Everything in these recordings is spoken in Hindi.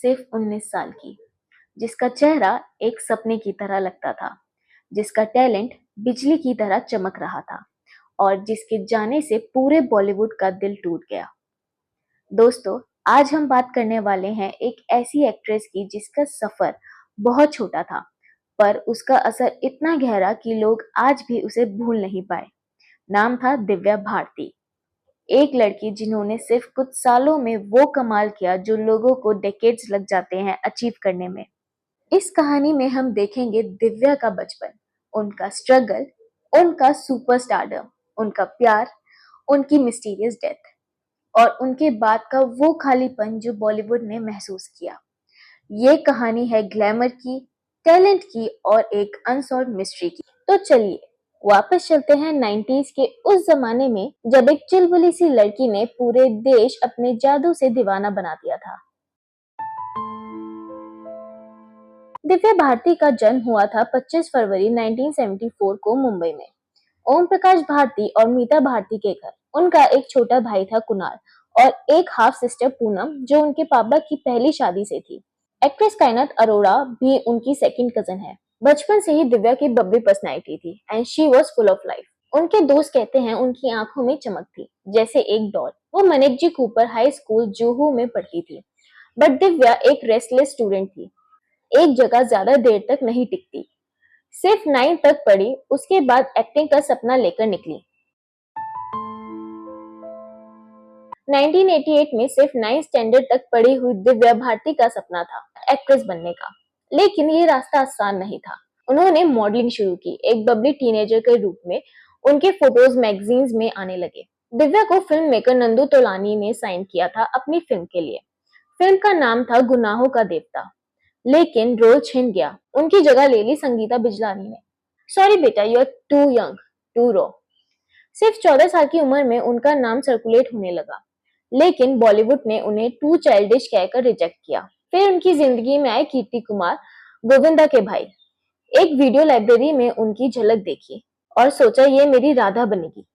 सिर्फ 19 साल की, जिसका चेहरा एक सपने की तरह लगता था, जिसका टैलेंट बिजली की तरह चमक रहा था और जिसके जाने से पूरे बॉलीवुड का दिल टूट गया। दोस्तों, आज हम बात करने वाले हैं एक ऐसी एक्ट्रेस की जिसका सफर बहुत छोटा था, पर उसका असर इतना गहरा कि लोग आज भी उसे भूल नहीं पाए। नाम था दिव्या भारती। एक लड़की जिन्होंने सिर्फ कुछ सालों में वो कमाल किया जो लोगों को डेकेड्स लग जाते हैं अचीव करने में। इस कहानी में हम देखेंगे दिव्या का बचपन, उनका स्ट्रगल, उनका सुपरस्टारडम, उनका प्यार, उनकी मिस्टीरियस डेथ और उनके बाद का वो खालीपन जो बॉलीवुड ने महसूस किया। ये कहानी है ग्लैमर की, टैलेंट की और एक अनसॉल्व्ड मिस्ट्री की। तो चलिए वापस चलते हैं 90s के उस जमाने में जब एक चुलबुली सी लड़की ने पूरे देश अपने जादू से दीवाना बना दिया था। दिव्या भारती का जन्म हुआ था 25 फरवरी 1974 को मुंबई में। ओम प्रकाश भारती और मीता भारती के घर उनका एक छोटा भाई था कुणाल और एक हाफ सिस्टर पूनम जो उनके पापा की पहली शादी से थी। एक्ट्रेस कायनात अरोड़ा भी उनकी सेकंड कजन है। बचपन से ही दिव्या की बब्बी पर्सनैलिटी थी and she was full of life. उनके दोस्त कहते हैं उनकी आंखों में चमक थी जैसे एक डॉल। वो मनेकजी कूपर हाई स्कूल जुहू में पढ़ती थी, बट दिव्या एक रेस्टलेस स्टूडेंट थी। एक जगह ज्यादा देर तक नहीं टिकती। सिर्फ 9 तक पढ़ी, उसके बाद एक्टिंग का सपना लेकर निकली। 1988 में सिर्फ 9th स्टैंडर्ड तक पढ़ी हुई दिव्या भारती का सपना था एक्ट्रेस बनने का, लेकिन ये रास्ता आसान नहीं था। उन्होंने मॉडलिंग शुरू की। एक बबली टीनेजर के रूप में उनके फोटोज मैगजीन्स में आने लगे। दिव्या को फिल्म मेकर नंदू तोलानी ने साइन किया था अपनी फिल्म के लिए। फिल्म का नाम था गुनाहों का देवता, लेकिन रोल छिन गया। उनकी जगह ले ली संगीता बिजलानी ने। सॉरी बेटा, you are too young to raw. सिर्फ 14 साल की उम्र में उनका नाम सर्कुलेट होने लगा, लेकिन बॉलीवुड ने उन्हें टू चाइल्डिश कहकर रिजेक्ट किया। फिर उनकी जिंदगी में आए कीर्ति कुमार, गोविंदा के भाई। एक वीडियो लाइब्रेरी में उनकी झलक देखी और सोचा ये मेरी राधा बनेगी।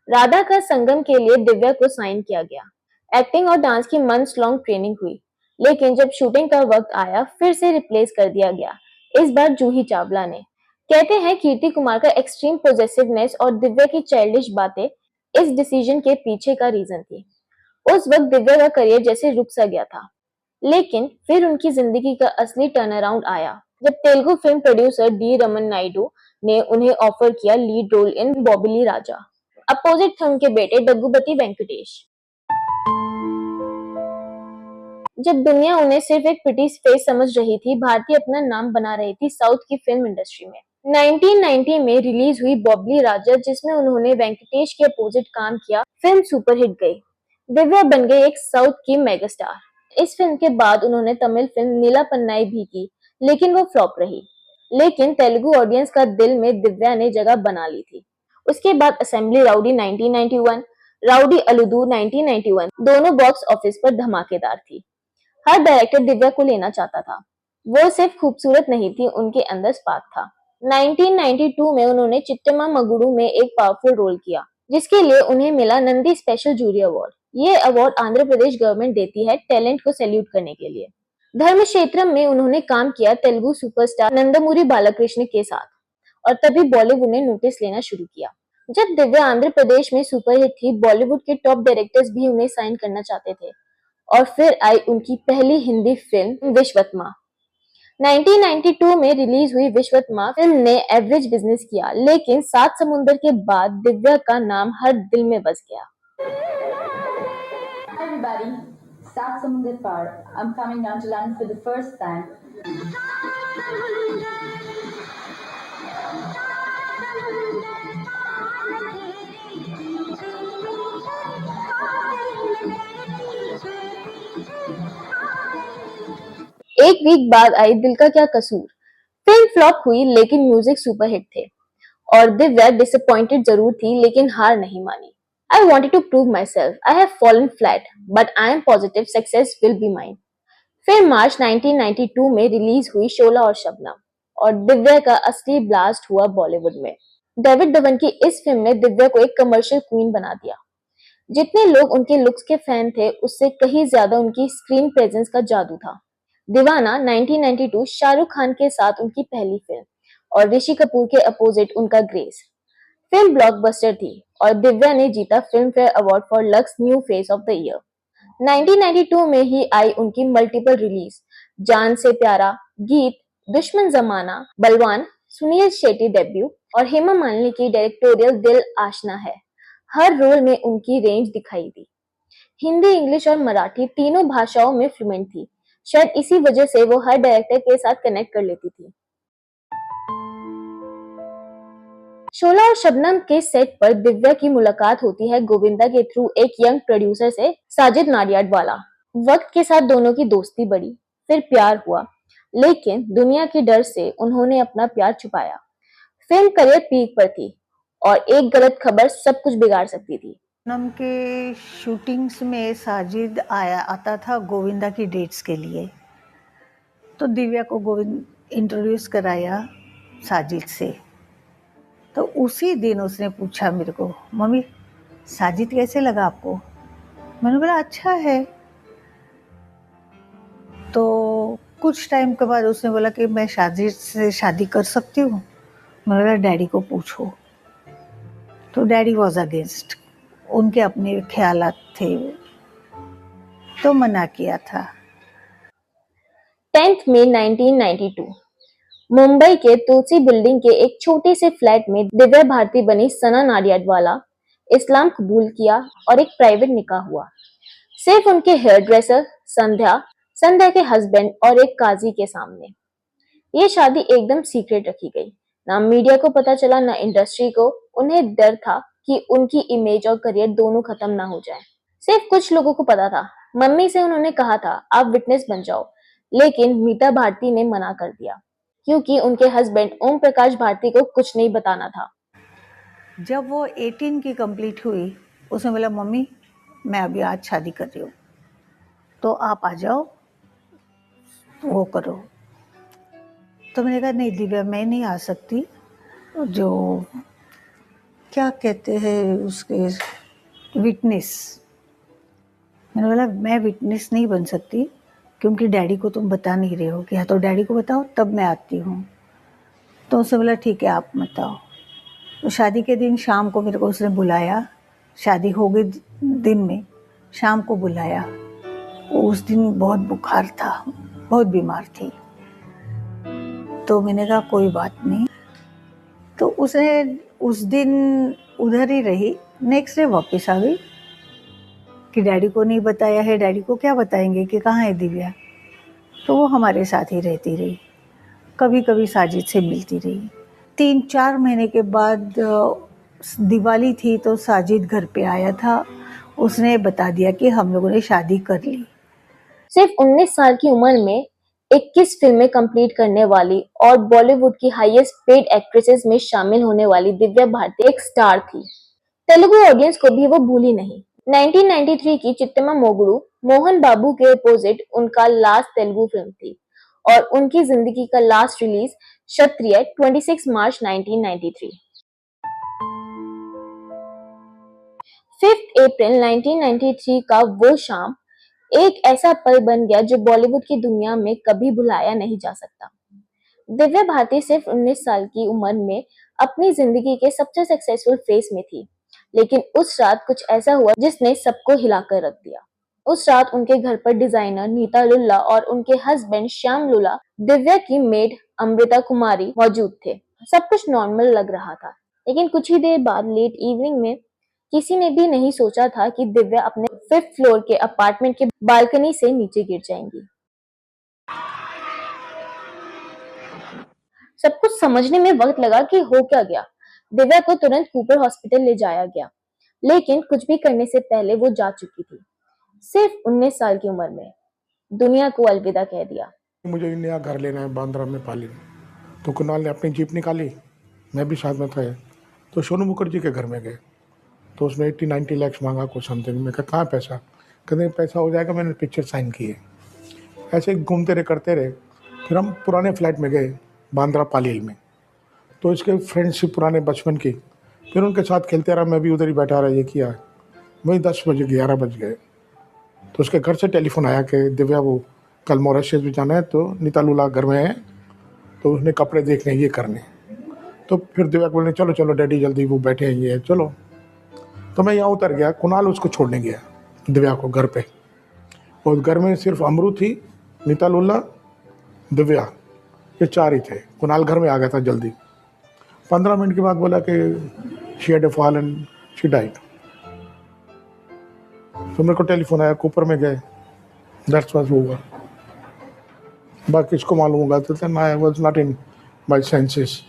राधा का संगम के लिए दिव्या को साइन किया गया। एक्टिंग और डांस की मंथ्स लॉन्ग ट्रेनिंग हुई, लेकिन जब शूटिंग का वक्त आया फिर से रिप्लेस कर दिया गया, इस बार जूही चावला ने। कहते हैं कीर्ति कुमार का एक्सट्रीम पोजेसिवनेस और दिव्या की चाइल्डिश बातें इस डिसीजन के पीछे का रीजन थी। उस वक्त दिव्या का करियर जैसे रुक सा गया था, लेकिन फिर उनकी जिंदगी का असली टर्न अराउंड आया जब Telugu film producer D Rama Naidu ने उन्हें ऑफर किया lead role in Bobbili Raja. Opposite थे उनके बेटे डग्गुबती वेंकटेश। जब दुनिया उन्हें सिर्फ एक प्रिटी फेस समझ रही थी, भारती अपना नाम बना रही थी साउथ की फिल्म इंडस्ट्री में। 1990 में रिलीज हुई बॉबली राजा, जिसमें उन्होंने वेंकटेश के अपोजिट काम किया, फिल्म सुपरहिट गई। दिव्या बन गई एक साउथ की मेगास्टार। इस फिल्म के बाद उन्होंने तमिल फिल्म नीला पन्नाई भी की, लेकिन वो फ्लॉप रही। लेकिन तेलुगु ऑडियंस का दिल में दिव्या ने जगह बना ली थी। उसके बाद असेंबली राउडी 1991, राउडी अलूदू 1991 दोनों बॉक्स ऑफिस पर धमाकेदार थी। हर डायरेक्टर दिव्या को लेना चाहता था। वो सिर्फ खूबसूरत नहीं थी, उनके अंदर स्पार्क था। 1992 में उन्होंने चिट्टमा मगुडू में एक पावरफुल रोल किया, जिसके लिए उन्हें मिला नंदी स्पेशल जूरी अवार्ड। ये अवार्ड आंध्र प्रदेश गवर्नमेंट देती है टैलेंट को सैल्यूट करने के लिए। धर्म क्षेत्र में उन्होंने काम किया तेलुगु सुपरस्टार नंदमूरी बालकृष्ण के साथ, और तभी बॉलीवुड ने नोटिस लेना शुरू किया। जब दिव्या आंध्र प्रदेश में सुपरहिट थी, बॉलीवुड के टॉप डायरेक्टर्स भी उन्हें साइन करना चाहते थे। और फिर आई उनकी पहली हिंदी फिल्म विश्वत्मा। 1992 में रिलीज हुई विश्वत्मा फिल्म ने एवरेज बिजनेस किया, लेकिन 7 समुंदर के बाद दिव्या का नाम हर दिल में बस गया। Hi everybody, 7 समुंदर पार. I'm coming down to land for the first time. एक वीक बाद आई दिल का क्या कसूर। फिल्म फ्लॉप हुई, लेकिन म्यूजिक सुपरहिट थे और दिव्या डिसअपॉइंटेड जरूर थी, लेकिन हार नहीं मानी। I wanted to prove myself. I have fallen flat, but I am positive success will be mine. फिर मार्च 1992 में रिलीज हुई शोला और शबनम, और दिव्या का असली ब्लास्ट हुआ बॉलीवुड में। डेविड धवन की इस फिल्म ने दिव्या को एक कमर्शियल क्वीन बना दिया। जितने लोग उनके लुक्स के फैन थे, उससे कहीं ज्यादा उनकी स्क्रीन प्रेजेंस का जादू था। दीवाना 1992 शाहरुख खान के साथ उनकी पहली फिल्म और ऋषि कपूर के अपोजिट उनका ग्रेस। फिल्म ब्लॉकबस्टर थी और दिव्या ने जीता film fair award for lux new face of the year. 1992 में ही आई उनकी मल्टीपल रिलीज जान से प्यारा, गीत, दुश्मन जमाना, बलवान, सुनील शेट्टी डेब्यू और हेमा मालिनी की डायरेक्टोरियल दिल आशना है। हर रोल में उनकी रेंज दिखाई दी। हिंदी, इंग्लिश और मराठी तीनों भाषाओं में फ्लुएंट थी। शायद इसी वजह से वो हर डायरेक्टर के साथ कनेक्ट कर लेती थी। शोला और शबनम के सेट पर दिव्या की मुलाकात होती है गोविंदा के थ्रू एक यंग प्रोड्यूसर से, साजिद नाडियाडवाला। वक्त के साथ दोनों की दोस्ती बढ़ी, फिर प्यार हुआ, लेकिन दुनिया के डर से उन्होंने अपना प्यार छुपाया। फिल्म करियर पीक पर थी और एक गलत खबर सब कुछ बिगाड़ सकती थी। पूनम के शूटिंग्स में साजिद आता था गोविंदा की डेट्स के लिए, तो दिव्या को गोविंद इंट्रोड्यूस कराया साजिद से। तो उसी दिन उसने पूछा मेरे को, मम्मी साजिद कैसे लगा आपको? मैंने बोला अच्छा है। तो कुछ टाइम के बाद उसने बोला कि मैं साजिद से शादी कर सकती हूँ। मैंने बोला डैडी को पूछो। तो डैडी वॉज अगेंस्ट, उनके अपने ख्यालात थे, तो मना किया था। 10 मई 1992 मुंबई के तुलसी बिल्डिंग के एक छोटे से फ्लैट में दिव्या भारती बनी सना नाडियाडवाला। इस्लाम कबूल किया और एक प्राइवेट निकाह हुआ, सिर्फ उनके हेयर ड्रेसर संध्या के हस्बैंड और एक काजी के सामने। ये शादी एकदम सीक्रेट रखी गई, ना मीडिया को पता चला, ना इंडस्ट्री को। उन्हें डर था कि उनकी इमेज और करियर दोनों खत्म ना हो जाए। सिर्फ कुछ लोगों को पता था। मम्मी से उन्होंने कहा था आप विटनेस बन जाओ, लेकिन मीता भारती ने मना कर दिया क्योंकि उनके हस्बैंड ओम प्रकाश भारती को कुछ नहीं बताना था। जब वो 18 की कंप्लीट हुई, उसने बोला मम्मी मैं अभी आज शादी कर रही हूँ, तो आप आ जाओ, वो करो। तो मैंने कहा नहीं दिव्या मैं नहीं आ सकती, जो क्या कहते हैं उसके विटनेस। मैंने बोला मैं विटनेस नहीं बन सकती क्योंकि डैडी को तुम बता नहीं रहे हो, कि हाँ तो डैडी को बताओ तब मैं आती हूँ। तो उसने बोला ठीक है आप मत आओ। तो शादी के दिन शाम को मेरे को उसने बुलाया, शादी हो गई दिन में, शाम को बुलाया। उस दिन बहुत बुखार था, बहुत बीमार थी। तो मैंने कहा कोई बात नहीं। तो उसने उस दिन उधर ही रही, नेक्स्ट डे वापस आ गई कि डैडी को नहीं बताया है, डैडी को क्या बताएंगे कि कहाँ है दिव्या। तो वो हमारे साथ ही रहती रही, कभी कभी साजिद से मिलती रही। 3-4 महीने के बाद दिवाली थी तो साजिद घर पे आया था। उसने बता दिया कि हम लोगों ने शादी कर ली। सिर्फ 19 साल की उम्र में 21 फिल्में कंप्लीट करने वाली और बॉलीवुड की हाईएस्ट पेड एक्ट्रेसेस में शामिल होने वाली दिव्या भारती एक स्टार थी। तेलुगु ऑडियंस को भी वो भूली नहीं। 1993 की चित्तमा मोगुडू मोहन बाबू के अपोजिट उनका लास्ट तेलुगु फिल्म थी और उनकी जिंदगी का लास्ट रिलीज क्षत्रिय 26 मार्च 1993। 5 अप्रैल 1993 का वो शाम एक ऐसा पल बन गया जो बॉलीवुड की दुनिया में कभी भुलाया नहीं जा सकता। दिव्या भारती सिर्फ 19 साल की उम्र में अपनी जिंदगी के सबसे सक्सेसफुल फेज में थी, लेकिन उस रात कुछ ऐसा हुआ जिसने सबको हिलाकर रख दिया। उस रात उनके घर पर डिजाइनर नीता लुल्ला और उनके हस्बैंड श्याम लुल्ला, दिव्या की मेड अमृता कुमारी मौजूद थे। सब कुछ नॉर्मल लग रहा था, लेकिन कुछ ही देर बाद लेट इवनिंग में किसी ने भी नहीं सोचा था कि दिव्या अपने 5th फ्लोर के अपार्टमेंट के बालकनी से नीचे गिर जाएंगी। सब कुछ समझने में वक्त लगा कि हो क्या गया। दिव्या को तुरंत कूपर हॉस्पिटल ले जाया गया, लेकिन कुछ भी करने से पहले वो जा चुकी थी। सिर्फ 19 साल की उम्र में दुनिया को अलविदा कह दिया। मुझे नया घर लेना है बांद्रा में पाली में, तो कुणाल ने अपनी जीप निकाली, मैं भी साथ में था। तो सोनू मुखर्जी के घर में गए, तो उसने 80-90 लाख मांगा कुछ समथिंग। मैं कहा कहाँ पैसा? कहते पैसा हो जाएगा, मैंने पिक्चर साइन की है। ऐसे घूमते रहे करते रहे। फिर हम पुराने फ्लैट में गए बांद्रा पालील में, तो इसके फ्रेंडशिप पुराने बचपन की, फिर उनके साथ खेलते रहा, मैं भी उधर ही बैठा रहा। ये किया वही 10 बजे 11 बज गए, तो उसके घर से टेलीफोन आया कि दिव्या वो कल मॉरिशस भी जाना है तो नीता लूला घर में है, तो उसने कपड़े देखने ये करने। तो फिर दिव्या को बोलने चलो चलो डैडी जल्दी, वो बैठे हैं ये चलो। तो मैं यहाँ उतर गया, कुणाल उसको छोड़ने गया दिव्या को घर पे, और घर में सिर्फ अमरू थी, नीता लूला, दिव्या, ये चार ही थे। कुणाल घर में आ गया था जल्दी। 15 मिनट के बाद बोला कि she had a fall and she died. तो मेरे को टेलीफोन आया, कूपर में गए, दैट्स व्हाट हुआ। बाकी इसको मालूम होगा तो I was not in my senses.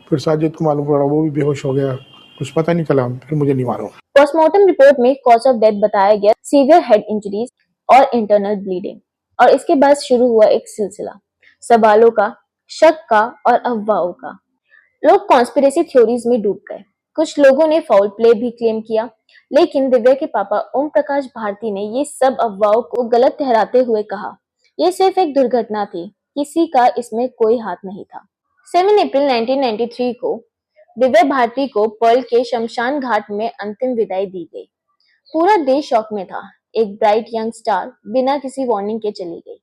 फिर साजिद को मालूम पड़ा, वो भी बेहोश हो गया, कुछ पता नहीं चला, फिर मुझे नहीं मालूम। पोस्टमार्टम रिपोर्ट में कॉज ऑफ डेथ बताया गया सीवियर हेड इंजरीज और इंटरनल ब्लीडिंग। और इसके बाद शुरू हुआ एक सिलसिला सवालों का, शक का और अफवाहों का। लोग कॉन्स्पिरेसी थ्योरीज में डूब गए। कुछ लोगों ने फाउल प्ले भी क्लेम किया, लेकिन दिव्या के पापा ओम प्रकाश भारती ने ये सब अफवाहों को गलत ठहराते हुए कहा, ये सिर्फ एक दुर्घटना थी, किसी का इसमें कोई हाथ नहीं था। 7 अप्रैल 1993 को दिव्या भारती को पर्ल के शमशान घाट में अंतिम विदाई दी गई। पूरा देश शॉक में था। एक ब्राइट यंग स्टार बिना किसी वार्निंग के चली गई।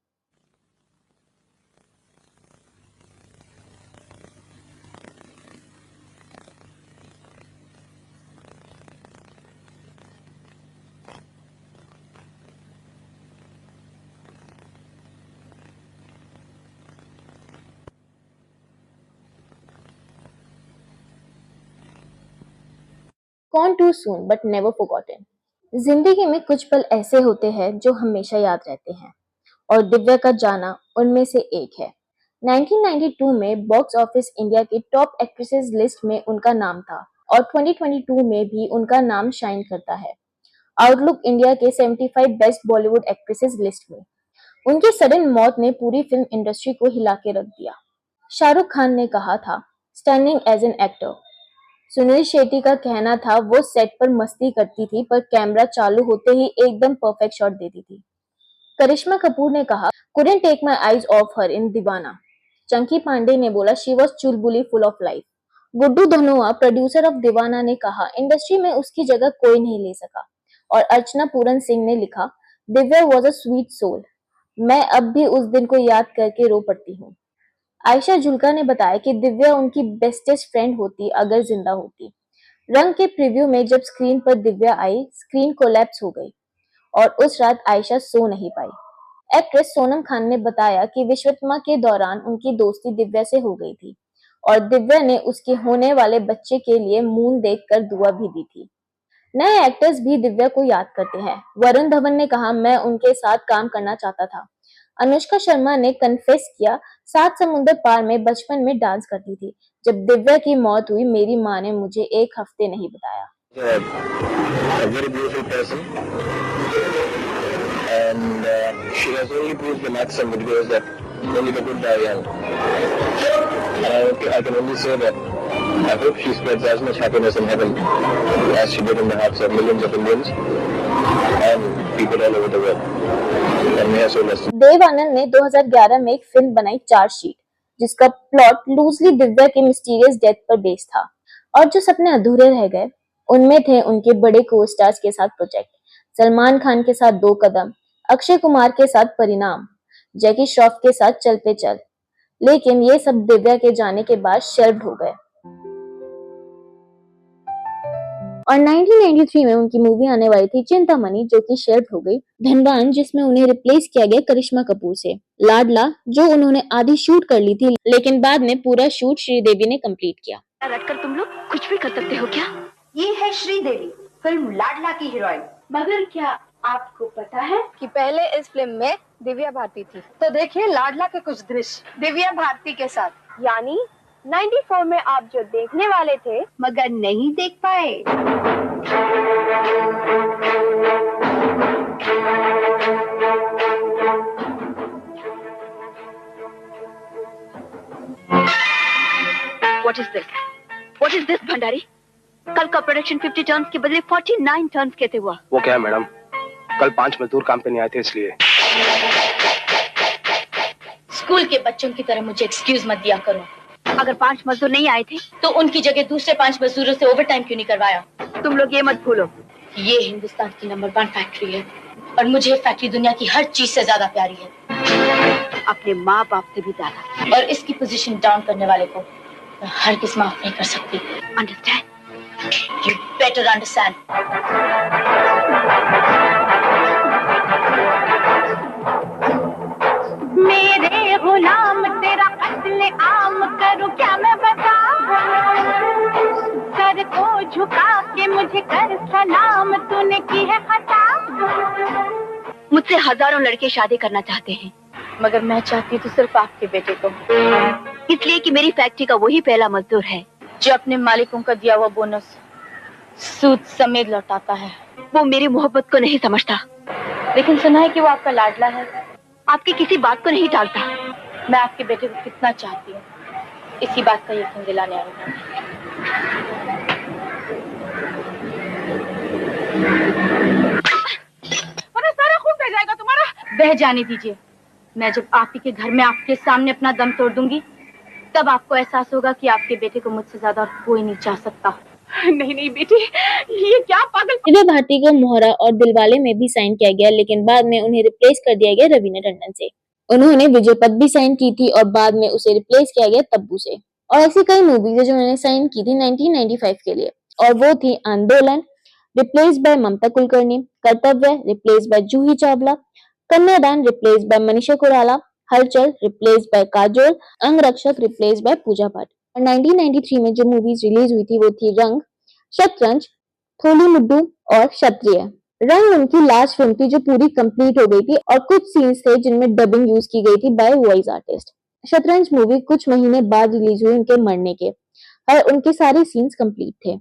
Gone too soon but never forgotten। जिंदगी में कुछ पल ऐसे होते हैं जो हमेशा याद रहते हैं, और दिव्या का जाना उनमें से एक है। 1992 में बॉक्स ऑफिस इंडिया के टॉप एक्ट्रेसेस लिस्ट में उनका नाम था, और 2022 में भी उनका नाम शाइन करता है आउटलुक इंडिया के 75 बेस्ट बॉलीवुड एक्ट्रेसेस लिस्ट में। उनकी सडन मौत ने पूरी फिल्म इंडस्ट्री को हिला के रख दिया। शाहरुख खान ने कहा था, stunning as an actor. Sunil Shetty का कहना था वो सेट पर मस्ती करती थी पर कैमरा चालू होते ही एकदम परफेक्ट शॉट देती थी। करिश्मा कपूर ने कहा, couldn't take my eyes off her in दीवाना। चंकी पांडे ने बोला, she was Chulbuli full of life। Guddu Dhanoa producer of दीवाना ने कहा, इंडस्ट्री में उसकी जगह कोई नहीं ले सका। और अर्चना पूरन सिंह ने लिखा, Divya was a sweet soul। मैं अब भी उस दिन को याद करके रो पड़ती हूँ। आयशा जुल्का ने बताया कि दिव्या उनकी बेस्टेस्ट फ्रेंड होती अगर जिंदा होती। रंग के प्रीव्यू में जब स्क्रीन पर दिव्या आई, स्क्रीन कोलैप्स हो गई और उस रात आयशा सो नहीं पाई। एक्ट्रेस सोनम खान ने बताया कि विश्वकर्मा के दौरान उनकी दोस्ती दिव्या से हो गई थी और दिव्या ने उसके होने वाले बच्चे के लिए मून देखकर दुआ भी दी थी। नए एक्टर्स भी दिव्या को याद करते हैं। वरुण धवन ने कहा, मैं उनके साथ काम करना चाहता था। अनुष्का शर्मा ने कन्फेस किया, 7 समुंदर पार में बचपन में डांस करती थी। जब दिव्या की मौत हुई, मेरी माँ ने मुझे 1 हफ्ते नहीं बताया। A very beautiful person, and she has only proved the maxim which goes that only the good die young. And I can only say that I hope she spreads as much happiness in heaven as she did in the hearts of millions of Indians and people all over the world. And may her soul rest. Dev Anand ने 2011 में एक फिल्म बनाई, चार्जशीट, जिसका प्लॉट लूजली दिव्या के मिस्टीरियस डेथ पर बेस्ड था। और जो सपने अधूरे रह गए उनमें थे उनके बड़े को स्टार्स के साथ प्रोजेक्ट, सलमान खान के साथ 2 कदम, अक्षय कुमार के साथ परिणाम, जैकी श्रॉफ के साथ चल पे चल। लेकिन ये सब दिव्या के जाने के बाद शेल्व्ड हो गए। और 1993 में उनकी मूवी आने वाली थी चिंतामणि, जो कि शेल्व्ड हो गई। धनवान, जिसमें उन्हें रिप्लेस किया गया करिश्मा कपूर से। लाडला, जो उन्होंने आधी शूट कर ली थी लेकिन बाद में पूरा शूट श्रीदेवी ने कंप्लीट किया। रटकर तुम लोग कुछ भी कर सकते हो क्या? ये है श्रीदेवी, फिल्म लाडला की हीरोइन। मगर क्या आपको पता है कि पहले इस फिल्म में दिव्या भारती थी? तो देखिए लाडला के कुछ दृश्य दिव्या भारती के साथ, यानी 94 में आप जो देखने वाले थे मगर नहीं देख पाए। What is this? What is this, Bhandari? कल का प्रोडक्शन 50 टर्न्स के बदले 49 टर्न्स कहते हुआ। वो क्या है मैडम, कल 5 मजदूर काम पे नहीं आए थे इसलिए। स्कूल के बच्चों की तरह मुझे एक्सक्यूज मत दिया करो। अगर 5 मजदूर नहीं आए थे तो उनकी जगह दूसरे 5 मजदूरों से ओवर टाइम क्यों नहीं करवाया? तुम लोग ये मत भूलो, ये हिंदुस्तान की नंबर 1 फैक्ट्री है और मुझे फैक्ट्री दुनिया की हर चीज से ज्यादा प्यारी है। अपने माँ बाप से भी ज्यादा। और इसकी पोजीशन डाउन करने वाले को मैं हरगिज़ माफ नहीं कर सकती। अंडरस्टैंड? You better understand. मेरे गुलाम तेरा कत्ले आम करूं क्या मैं बता, सर को झुका के मुझे कर सलाम, तूने की है खता। मुझसे हजारों लड़के शादी करना चाहते हैं, मगर मैं चाहती हूँ तो सिर्फ आपके बेटे को, इसलिए कि मेरी फैक्ट्री का वही पहला मजदूर है जो अपने मालिकों का दिया हुआ बोनस सूद समेत लौटाता है। वो मेरी मोहब्बत को नहीं समझता, लेकिन सुना है कि वो आपका लाडला है। आपकी किसी बात को नहीं टालता। मैं आपके बेटे को कितना चाहती हूँ, इसी बात का यकीन दिलाने आई हूँ। अरे सारा खून बह जाएगा तुम्हारा। बह जाने दीजिए। मैं जब आप ही के घर में आपके सामने अपना दम तोड़ दूंगी, तब आपको एहसास होगा कि आपके बेटे को मुझसे ज्यादा और कोई नहीं चाह सकता। नहीं नहीं बेटी, ये क्या पागल। दिव्या भारती को मोहरा और दिलवाले में भी साइन किया गया, लेकिन बाद में उन्हें रिप्लेस कर दिया गया रवीना टंडन से। उन्होंने विजय पथ भी साइन की थी और बाद में उसे रिप्लेस किया गया तब्बू से। और ऐसी कई मूवीज है जो उन्होंने साइन की थी 1995 के लिए, और वो थी आंदोलन रिप्लेस बाय ममता कुलकर्णी, कर्तव्य रिप्लेस बाय जूही चावला, कन्यादान रिप्लेस बाय मनीषा कोइराला, हलचल रिप्लेस बाय काजोल, अंगरक्षक रिप्लेस बाय पूजा भट्ट। और 1993 में जो मूवीज रिलीज हुई थी वो थी रंग, शतरंज, थोली मुड्डू और क्षत्रिय। रंग उनकी लास्ट फिल्म थी जो पूरी कंप्लीट हो गई थी और कुछ सीन्स थे जिनमें डबिंग यूज की गई थी बाय वॉइस आर्टिस्ट। शतरंज मूवी कुछ महीने बाद रिलीज हुई उनके मरने के, और उनके सारे सीन्स कंप्लीट थे।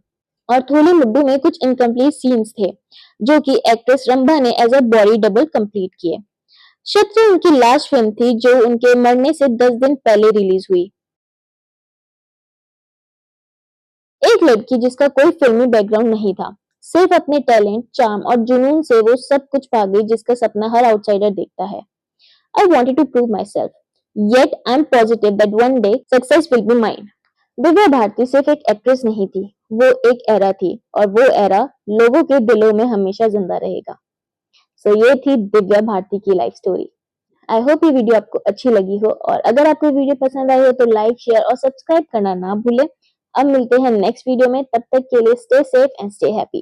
और थोली मुड्डू में कुछ इनकम्प्लीट सीन्स थे जो कि एक्ट्रेस रंभा ने as a body double complete किए। क्षत्रिय उनकी लास्ट फिल्म थी जो उनके मरने से 10 दिन पहले रिलीज हुई। एक लड़की जिसका कोई फिल्मी बैकग्राउंड नहीं था, सिर्फ अपने टैलेंट, चार्म और जुनून से वो सब कुछ पा गई जिसका सपना हर आउटसाइडर देखता है। I wanted to prove myself, yet I'm positive that one day success will be mine. Divya Bharti सिर्फ एक एक्ट्रेस नहीं थी, वो एक एरा थी, और वो एरा लोगों के दिलों में हमेशा जिंदा रहेगा। सो ये थी दिव्या भारती की लाइफ स्टोरी। आई होप ये वीडियो आपको अच्छी लगी हो, और अगर आपको वीडियो पसंद आई हो तो लाइक, शेयर और सब्सक्राइब करना ना भूलें। अब मिलते हैं नेक्स्ट वीडियो में, तब तक के लिए stay safe and stay happy.